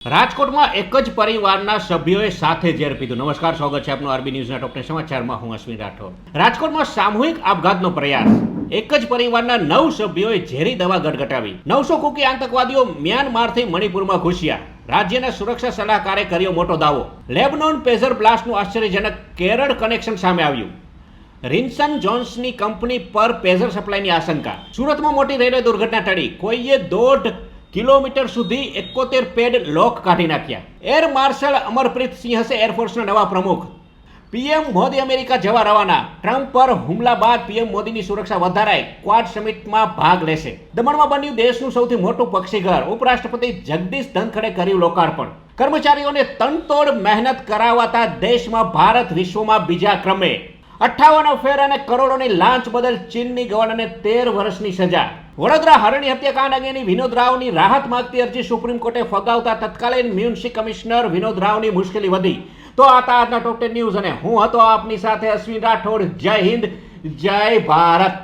રાજકોટમાં એક જ પરિવારના સભ્યોએ સાથે ઝેર પીધું. નમસ્કાર, સ્વાગત છે આપનું આરબી ન્યૂઝના ટોપ 10 સમાચારમાં. હું અશ્વિન રાઠોડ. રાજકોટમાં સામૂહિક આપઘાતનો પ્રયાસ. એક જ પરિવારના 9 સભ્યોએ ઝેરી દવા ગટગટાવી. 900 કુકી આતંકવાદીઓ મ્યાનમારથી મણિપુરમાં ઘૂસ્યા. રાજ્યના સુરક્ષા સલાહકારે કર્યો મોટો દાવો. લેબનોન પેઝર બ્લાસ્ટનું આશ્ચર્યજનક કેરળ કનેક્શન સામે આવ્યું. રિન્સન જોન્સની કંપની પર પેઝર સપ્લાયની આશંકા. સુરતમાં મોટી રેલવે દુર્ઘટના ટળી. કોઈએ 1.5 કિલોમીટર સુધી 71 પેડ લોક કાઢી નાખ્યા. એર માર્શલ અમરપ્રીત સિંહ હશે એરફોર્સના નવા પ્રમુખ. પીએમ મોદી અમેરિકા જવા રવાના. ટ્રમ્પ પર હુમલા બાદ પીએમ મોદીની સુરક્ષા વધારાઈ. ક્વાડ સમિટમાં ભાગ લેશે. દમણમાં બન્યું દેશનું સૌથી મોટું પક્ષીઘર. ઉપરાષ્ટ્રપતિ જગદીશ ધનખડે કર્યું લોકાર્પણ. કર્મચારીઓને તનતોડ મહેનત કરાવાતા દેશમાં ભારત વિશ્વમાં બીજા ક્રમે. 58 અફેર અને કરોડોની લાંચ બદલ ચીનની ગવર્નરને 13 વર્ષની સજા. વડોદરા હરણી હત્યાકાંડ અંગેની વિનોદ રાવની રાહત માંગતી અરજી સુપ્રીમ કોર્ટે ફગાવતા તત્કાલીન મ્યુનિસિપલ કમિશનર વિનોદ રાવની મુશ્કેલી વધી. તો આ હતા આજના ટોપ 10 ન્યૂઝ અને હું હતો આપની સાથે અશ્વિન રાઠોડ. જય હિન્દ, જય ભારત.